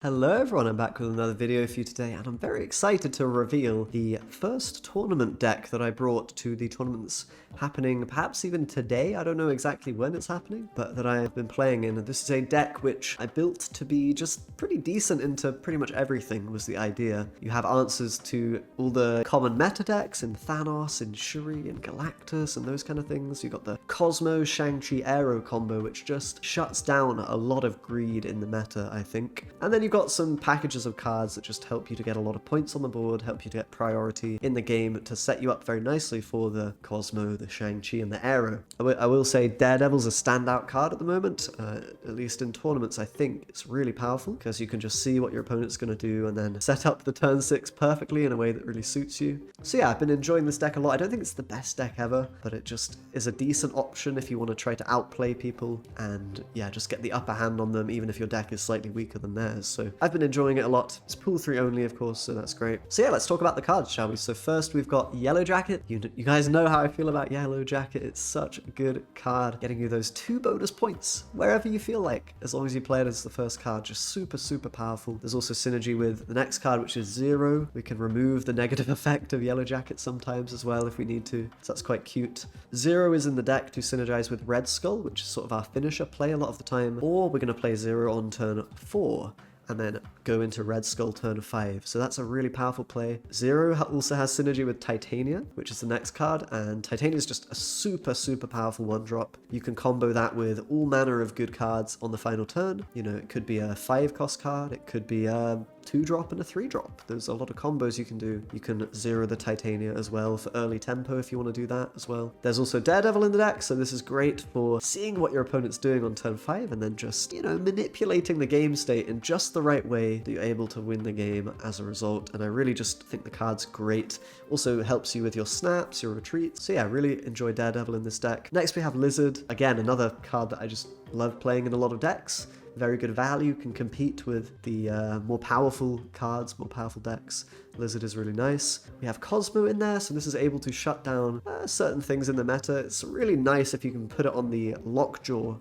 Hello everyone, I'm back with another video for you today, and I'm very excited to reveal the first tournament deck that I brought to the tournaments happening perhaps even today. I don't know exactly when it's happening, but that I've been playing in. This is a deck which I built to be just pretty decent into pretty much everything was the idea. You have answers to all the common meta decks in Thanos, in Shuri, and Galactus, and those kind of things. You've got the Cosmo, Shang-Chi, Aero combo, which just shuts down a lot of greed in the meta, I think. And then you've got some packages of cards that just help you to get a lot of points on the board, help you to get priority in the game to set you up very nicely for the Cosmo, the Shang-Chi, and the Aero. I will say Daredevil's a standout card at the moment, at least in tournaments. I think it's really powerful because you can just see what your opponent's going to do and then set up the turn 6 perfectly in a way that really suits you. So yeah, I've been enjoying this deck a lot. I don't think it's the best deck ever, but it just is a decent option if you want to try to outplay people and yeah, just get the upper hand on them even if your deck is slightly weaker than theirs. So I've been enjoying it a lot. It's pool 3 only, of course, so that's great. So yeah, let's talk about the cards, shall we? So first we've got Yellowjacket. You guys know how I feel about Yellowjacket. It's such a good card, getting you those 2 bonus points wherever you feel like, as long as you play it as the first card. Just super powerful. There's also synergy with the next card, which is Zero. We can remove the negative effect of Yellowjacket sometimes as well if we need to, so that's quite cute. Zero is in the deck to synergize with Red Skull, which is sort of our finisher play a lot of the time, or we're going to play Zero on turn 4 and then go into Red Skull turn 5. So that's a really powerful play. Zero also has synergy with Titania, which is the next card, and Titania is just a super powerful 1-drop. You can combo that with all manner of good cards on the final turn. You know, it could be a 5-cost card, it could be a 2-drop and a 3-drop. There's a lot of combos you can do. You can zero the Titania as well for early tempo if you want to do that as well. There's also Daredevil in the deck, so this is great for seeing what your opponent's doing on turn 5 and then just, you know, manipulating the game state in just the right way that you're able to win the game as a result. And I really just think the card's great. Also helps you with your snaps, your retreats. So yeah, I really enjoy Daredevil in this deck. Next we have Lizard. Again, another card that I just love playing in a lot of decks. Very good value, can compete with the more powerful cards, more powerful decks. Lizard is really nice. We have Cosmo in there, so this is able to shut down certain things in the meta. It's really nice if you can put it on the lockjaw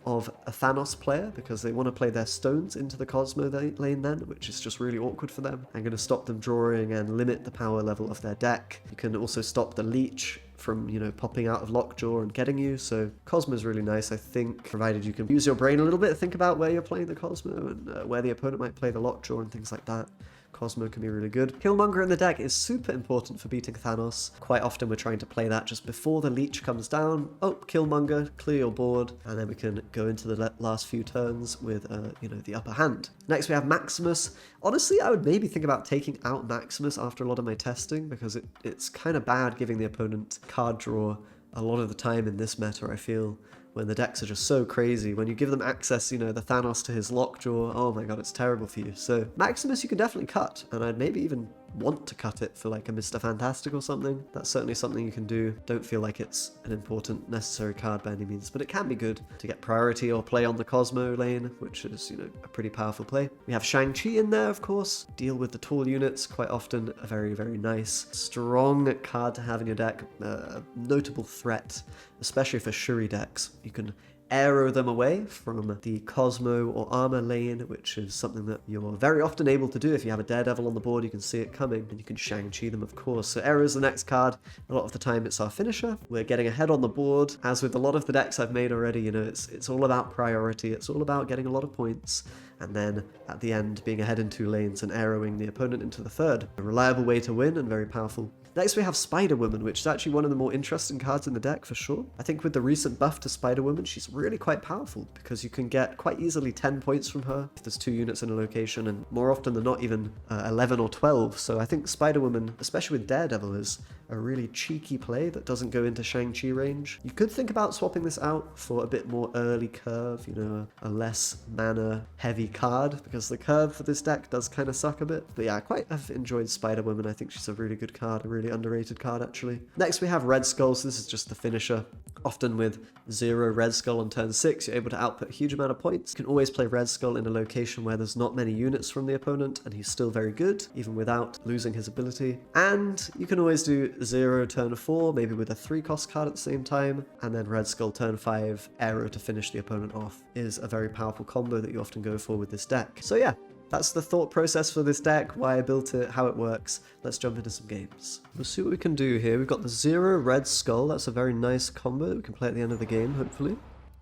of a Thanos player, because they want to play their stones into the Cosmo lane then, which is just really awkward for them. I'm going to stop them drawing and limit the power level of their deck. You can also stop the leech from, you know, popping out of lockjaw and getting you. So Cosmo is really nice, I think, provided you can use your brain a little bit, think about where you're playing the Cosmo and where the opponent might play the lockjaw and things like that. Cosmo can be really good. Killmonger in the deck is super important for beating Thanos. Quite often we're trying to play that just before the leech comes down. Oh, Killmonger, clear your board, and then we can go into the last few turns with, you know, the upper hand. Next we have Maximus. Honestly, I would maybe think about taking out Maximus after a lot of my testing, because it's kind of bad giving the opponent card draw a lot of the time in this meta, I feel, when the decks are just so crazy. When you give them access, you know, the Thanos to his lockjaw, oh my god, it's terrible for you. So Maximus you can definitely cut, and I'd maybe even want to cut it for like a Mr. Fantastic or something. That's certainly something you can do. Don't feel like it's an important, necessary card by any means, but it can be good to get priority or play on the Cosmo lane, which is, you know, a pretty powerful play. We have Shang-Chi in there, of course. Deal with the tall units, quite often a very nice, strong card to have in your deck. A notable threat, especially for Shuri decks. You can Aero them away from the Cosmo or armor lane, which is something that you're very often able to do. If you have a Daredevil on the board, you can see it coming, and you can Shang-Chi them, of course. So Aero is the next card. A lot of the time it's our finisher. We're getting ahead on the board. As with a lot of the decks I've made already, you know, it's all about priority. It's all about getting a lot of points, and then at the end being ahead in 2 lanes and arrowing the opponent into the 3rd. A reliable way to win and very powerful. Next we have Spider-Woman, which is actually one of the more interesting cards in the deck for sure. I think with the recent buff to Spider-Woman, she's really quite powerful, because you can get quite easily 10 points from her if there's 2 units in a location, and more often than not even 11 or 12. So I think Spider-Woman, especially with Daredevil, is a really cheeky play that doesn't go into Shang-Chi range. You could think about swapping this out for a bit more early curve, you know, a less mana heavy card, because the curve for this deck does kind of suck a bit. But yeah, I quite have enjoyed Spider-Woman. I think she's a really good card, a really underrated card actually. Next we have Red Skull, so this is just the finisher. Often with 0 Red Skull on turn 6, you're able to output a huge amount of points. You can always play Red Skull in a location where there's not many units from the opponent, and he's still very good, even without losing his ability. And you can always do 0 turn 4, maybe with a 3-cost card at the same time, and then Red Skull turn 5, Aero to finish the opponent off is a very powerful combo that you often go for with this deck. So yeah, That's the thought process for this deck, why I built it, how it works. Let's jump into some games. We'll see what we can do here. We've got the 0 red skull. That's a very nice combo that we can play at the end of the game, hopefully.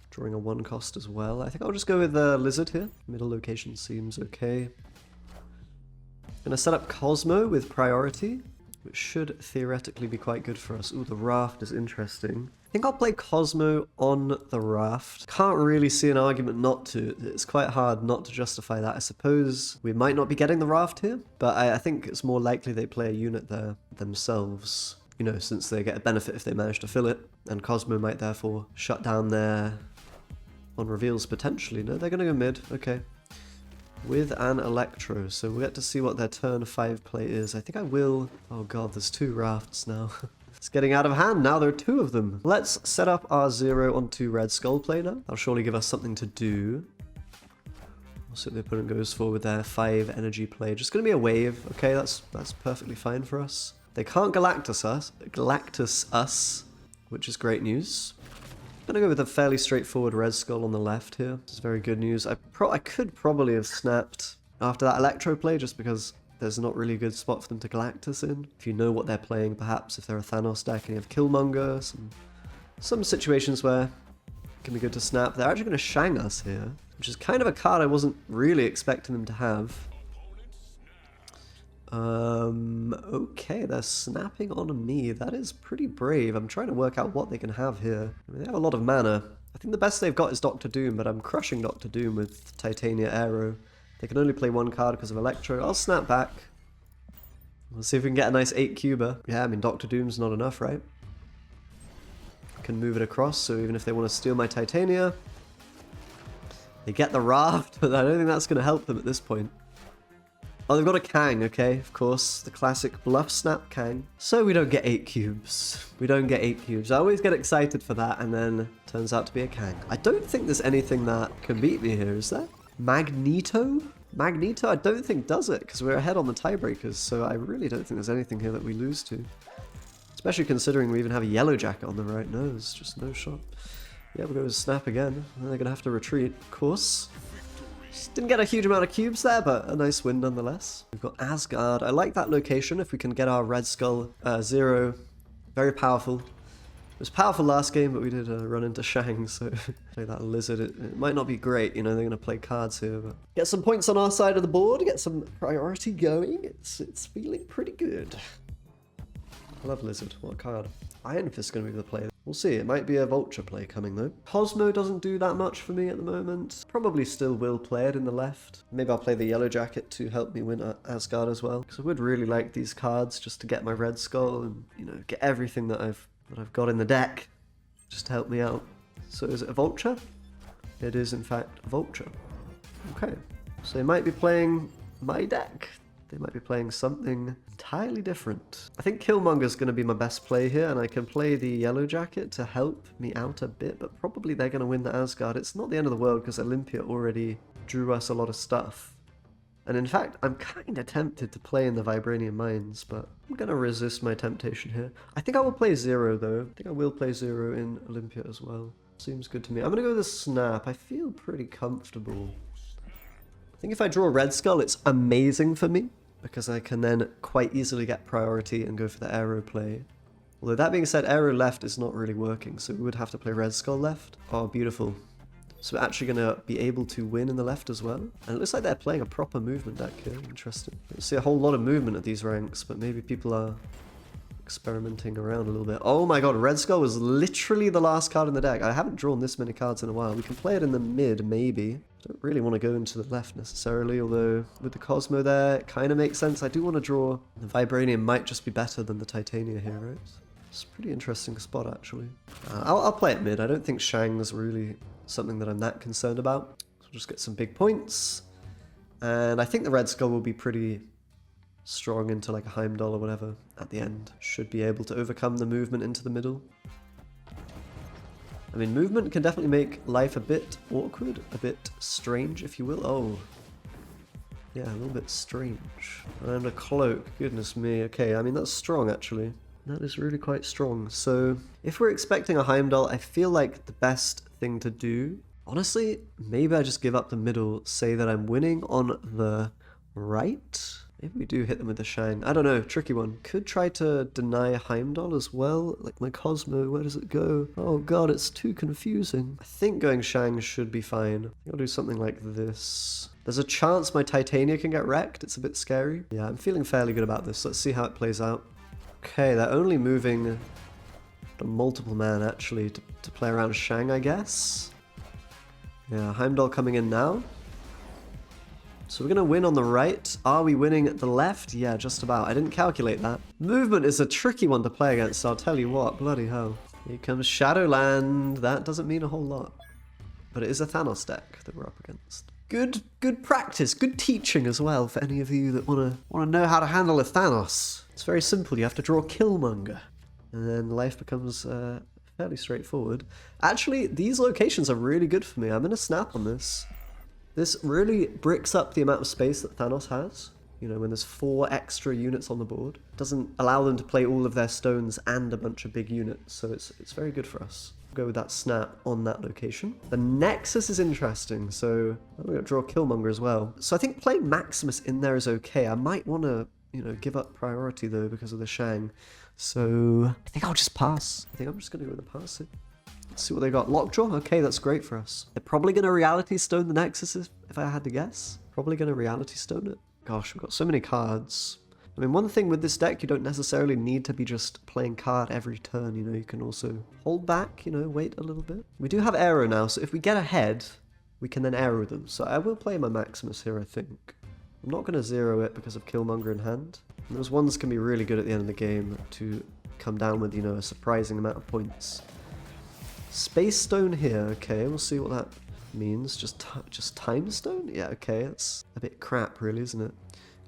Drawing a 1 cost as well. I think I'll just go with the lizard here. Middle location seems okay. Gonna set up Cosmo with priority, which should theoretically be quite good for us. Ooh, the raft is interesting. I think I'll play Cosmo on the raft. Can't really see an argument not to. It's quite hard not to justify that. I suppose we might not be getting the raft here, but I think it's more likely they play a unit there themselves. You know, since they get a benefit if they manage to fill it, and Cosmo might therefore shut down their on reveals potentially. No, they're gonna go mid. Okay. With an Electro, so we'll get to see what their turn 5 play is. I think I will... Oh god, there's 2 rafts now. It's getting out of hand now, there are 2 of them. Let's set up our 0 onto red skull play now. That'll surely give us something to do. Also, the opponent goes for with their 5 energy play. Just gonna be a wave, okay, that's perfectly fine for us. They can't Galactus us, which is great news. I'm gonna go with a fairly straightforward red skull on the left here. This is very good news. I could probably have snapped after that Electro play just because there's not really a good spot for them to Galactus in. If you know what they're playing, perhaps if they're a Thanos deck and you have Killmonger, some situations where it can be good to snap. They're actually gonna Shang us here, which is kind of a card I wasn't really expecting them to have. Okay, they're snapping on me. That is pretty brave. I'm trying to work out what they can have here. I mean, they have a lot of mana. I think the best they've got is Doctor Doom, but I'm crushing Doctor Doom with Titania Aero. They can only play 1 card because of Electro. I'll snap back. We'll see if we can get a nice 8 cuber. Yeah, I mean, Doctor Doom's not enough, right? I can move it across, so even if they want to steal my Titania, they get the raft, but I don't think that's going to help them at this point. Oh, they've got a Kang, okay, of course. The classic bluff snap Kang. So we don't get 8 cubes. We don't get 8 cubes. I always get excited for that, and then turns out to be a Kang. I don't think there's anything that can beat me here, is there? Magneto? Magneto, I don't think does it, because we're ahead on the tiebreakers, so I really don't think there's anything here that we lose to. Especially considering we even have a Yellowjacket on the right. No, there's just no shot. Yeah, we'll go with snap again. And they're going to have to retreat, of course. Just didn't get a huge amount of cubes there, but a nice win nonetheless. We've got Asgard. I like that location if we can get our red skull 0. Very powerful. It was powerful last game, but we did run into Shang, so play that lizard. It might not be great, you know, they're going to play cards here, but get some points on our side of the board, get some priority going. It's feeling pretty good. I love lizard. What a card. Iron Fist is going to be the play. We'll see. It might be a Vulture play coming though. Cosmo doesn't do that much for me at the moment. Probably still will play it in the left. Maybe I'll play the Yellowjacket to help me win Asgard as well, because I would really like these cards just to get my red skull and, you know, get everything that I've got in the deck just to help me out. So is it a Vulture? It is in fact a Vulture. Okay, so they might be playing my deck. They might be playing something entirely different. I think Killmonger's going to be my best play here, and I can play the Yellowjacket to help me out a bit, but probably they're going to win the Asgard. It's not the end of the world because Olympia already drew us a lot of stuff. And in fact, I'm kind of tempted to play in the Vibranium Mines, but I'm going to resist my temptation here. I think I will play 0 though. I think I will play 0 in Olympia as well. Seems good to me. I'm going to go with a snap. I feel pretty comfortable. I think if I draw a red skull, it's amazing for me, because I can then quite easily get priority and go for the Aero play. Although that being said, Aero left is not really working, so we would have to play red skull left. Oh, beautiful. So we're actually going to be able to win in the left as well. And it looks like they're playing a proper movement deck here. Interesting. You see a whole lot of movement at these ranks, but maybe people are experimenting around a little bit. Oh my god, red skull was literally the last card in the deck. I haven't drawn this many cards in a while. We can play it in the mid, maybe. I don't really want to go into the left necessarily, although with the Cosmo there, it kind of makes sense. I do want to draw... The Vibranium might just be better than the Titania here, right? It's a pretty interesting spot, actually. I'll play it mid. I don't think Shang's really something that I'm that concerned about. So we'll just get some big points. And I think the red skull will be pretty strong into like a Heimdall or whatever at the end. Should be able to overcome the movement into the middle. I mean, movement can definitely make life a bit awkward, a bit strange, if you will. Oh, yeah, a little bit strange. And a cloak, goodness me. Okay, I mean, that's strong, actually. That is really quite strong. So, if we're expecting a Heimdall, I feel like the best thing to do... Honestly, maybe I just give up the middle, say that I'm winning on the right? Maybe we do hit them with the Shang. I don't know, tricky one. Could try to deny Heimdall as well. Like my Cosmo, where does it go? Oh god, it's too confusing. I think going Shang should be fine. I think I'll do something like this. There's a chance my Titania can get wrecked. It's a bit scary. Yeah, I'm feeling fairly good about this. Let's see how it plays out. Okay, they're only moving a multiple man actually to play around Shang, I guess. Yeah, Heimdall coming in now. So we're going to win on the right. Are we winning at the left? Yeah, just about. I didn't calculate that. Movement is a tricky one to play against, I'll tell you what. Bloody hell. Here comes Shadowland. That doesn't mean a whole lot. But it is a Thanos deck that we're up against. Good practice. Good teaching as well for any of you that want to know how to handle a Thanos. It's very simple. You have to draw Killmonger. And then life becomes fairly straightforward. Actually, these locations are really good for me. I'm going to snap on this. This really bricks up the amount of space that Thanos has. You know, when there's 4 extra units on the board. It doesn't allow them to play all of their stones and a bunch of big units. So it's very good for us. We'll go with that snap on that location. The Nexus is interesting. So I'm going to draw Killmonger as well. So I think playing Maximus in there is okay. I might want to, you know, give up priority though because of the Shang. So I think I'll just pass. I think I'm just going to go with the pass. Let's see what they got. Lockjaw? Okay, that's great for us. They're probably going to Reality Stone the Nexus, if I had to guess. Probably going to Reality Stone it. Gosh, we've got so many cards. I mean, one thing with this deck, you don't necessarily need to be just playing card every turn, you know. You can also hold back, you know, wait a little bit. We do have Aero now, so if we get ahead, we can then Aero them. So I will play my Maximus here, I think. I'm not going to zero it because of Killmonger in hand. And those ones can be really good at the end of the game to come down with, you know, a surprising amount of points. Space Stone here, okay, we'll see what that means. Just Time Stone? Yeah, okay, that's a bit crap really, isn't it?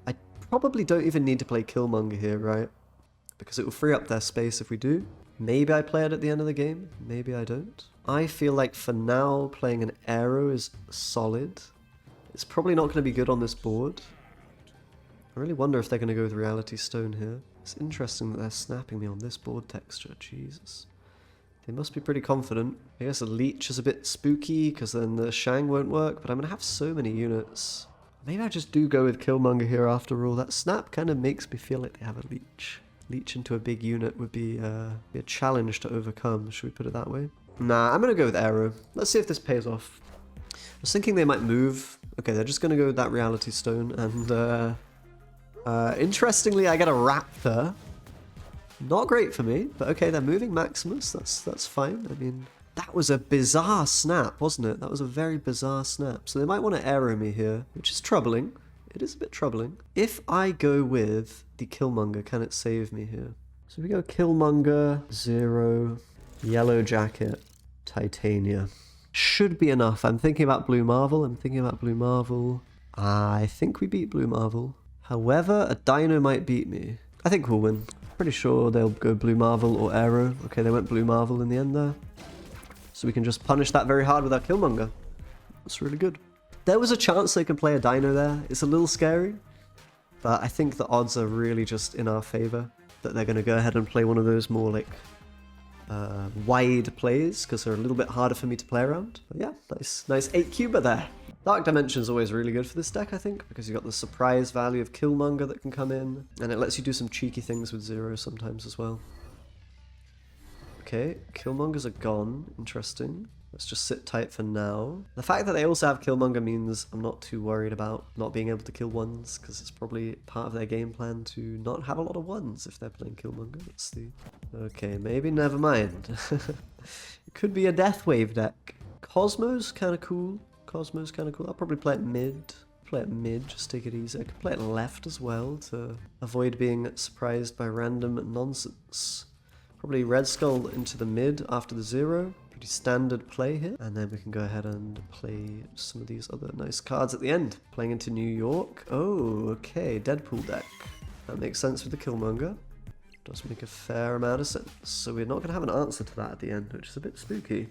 I probably don't even need to play Killmonger here, right? Because it will free up their space if we do. Maybe I play it at the end of the game, maybe I don't. I feel like for now, playing an Aero is solid. It's probably not going to be good on this board. I really wonder if they're going to go with Reality Stone here. It's interesting that they're snapping me on this board texture, Jesus. They must be pretty confident. I guess a leech is a bit spooky because then the Shang won't work, but I'm going to have so many units. Maybe I just do go with Killmonger here after all. That snap kind of makes me feel like they have a leech. Leech into a big unit would be a challenge to overcome, should we put it that way? Nah, I'm going to go with Aero. Let's see if this pays off. I was thinking they might move. Okay, they're just going to go with that Reality Stone, and interestingly, I get a Raptor. Not great for me, but okay, they're moving Maximus, that's fine. I mean, that was a bizarre snap, wasn't it? That was a very bizarre snap. So they might want to Aero me here, which is troubling. It is a bit troubling. If I go with the Killmonger, can it save me here? So we go Killmonger, 0, Yellowjacket, Titania. Should be enough. I'm thinking about Blue Marvel. I think we beat Blue Marvel. However, a Dino might beat me. I think we'll win. Pretty sure they'll go Blue Marvel or Aero. Okay, they went Blue Marvel in the end there. So we can just punish that very hard with our Killmonger. That's really good. There was a chance they could play a Dino there. It's a little scary. But I think the odds are really just in our favor. That they're going to go ahead and play one of those more like wide plays. Because they're a little bit harder for me to play around. But yeah, nice 8-cuber there. Dark Dimension is always really good for this deck, I think, because you've got the surprise value of Killmonger that can come in, and it lets you do some cheeky things with 0 sometimes as well. Okay, Killmongers are gone. Interesting. Let's just sit tight for now. The fact that they also have Killmonger means I'm not too worried about not being able to kill ones, because it's probably part of their game plan to not have a lot of ones if they're playing Killmonger. Let's see. Okay, maybe never mind. It could be a Deathwave deck. Cosmo's kind of cool. I'll probably play it mid. Just take it easy. I could play it left as well to avoid being surprised by random nonsense. Probably Red Skull into the mid after the 0. Pretty standard play here. And then we can go ahead and play some of these other nice cards at the end. Playing into New York. Oh, okay. Deadpool deck. That makes sense with the Killmonger. Does make a fair amount of sense. So we're not going to have an answer to that at the end, which is a bit spooky.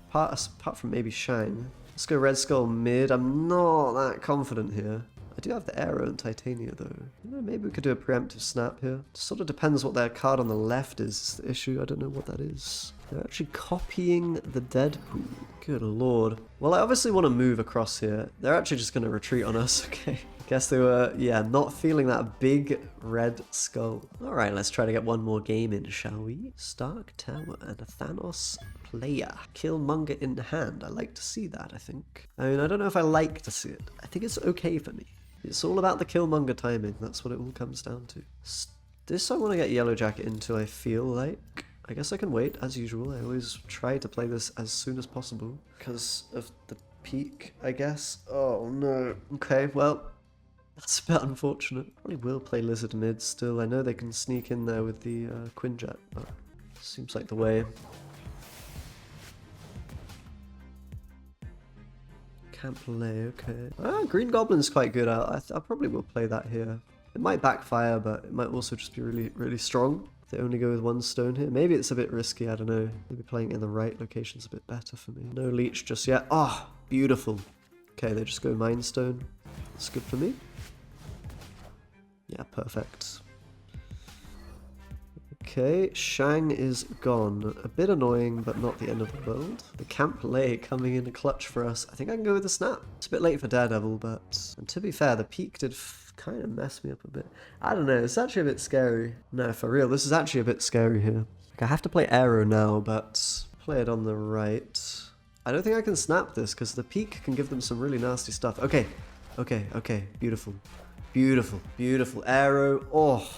Apart from maybe Shang. Let's go Red Skull mid. I'm not that confident here. I do have the Aero and Titania though. Maybe we could do a preemptive snap here. It sort of depends what their card on the left is the issue. I don't know what that is. They're actually copying the Deadpool. Good lord. Well, I obviously want to move across here. They're actually just going to retreat on us, okay. Guess they were, yeah, not feeling that big red skull. Alright, let's try to get one more game in, shall we? Stark Tower and a Thanos player. Killmonger in hand. I like to see that, I think. I mean, I don't know if I like to see it. I think it's okay for me. It's all about the Killmonger timing. That's what it all comes down to. This I want to get Yellowjacket into, I feel like. I guess I can wait, as usual. I always try to play this as soon as possible. Because of the peak, I guess. Oh, no. Okay, well... That's a bit unfortunate. Probably will play Lizard mid still. I know they can sneak in there with the Quinjet, but seems like the way. Can't play, okay. Green Goblin's quite good. I probably will play that here. It might backfire, but it might also just be really, really strong. If they only go with one stone here. Maybe it's a bit risky, I don't know. Maybe playing in the right location's a bit better for me. No leech just yet. Oh, beautiful. Okay, they just go Mind Stone. That's good for me. Yeah, perfect. Okay, Shang is gone. A bit annoying, but not the end of the world. The Camp Lay coming in a clutch for us. I think I can go with the snap. It's a bit late for Daredevil, but... And to be fair, the peak did kind of mess me up a bit. I don't know, it's actually a bit scary. No, for real, this is actually a bit scary here. Like, I have to play Aero now, but... Play it on the right. I don't think I can snap this, because the peak can give them some really nasty stuff. Okay, okay, okay, beautiful. Beautiful, beautiful. Aero. Oh.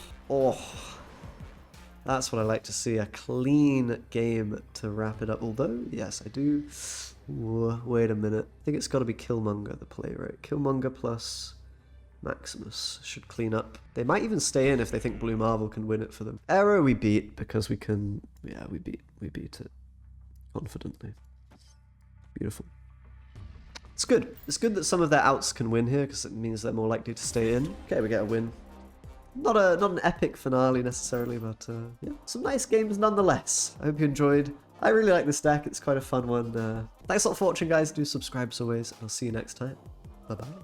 That's what I like to see. A clean game to wrap it up. Although, yes, I do. Ooh, wait a minute. I think it's got to be Killmonger, the play, right? Killmonger plus Maximus should clean up. They might even stay in if they think Blue Marvel can win it for them. Aero we beat because we can... Yeah, we beat it confidently. Beautiful. It's good. It's good that some of their outs can win here because it means they're more likely to stay in. Okay, we get a win. Not an epic finale necessarily, but yeah, some nice games nonetheless. I hope you enjoyed. I really like this deck. It's quite a fun one. Thanks a lot for watching, guys. Do subscribe as always, and I'll see you next time. Bye-bye.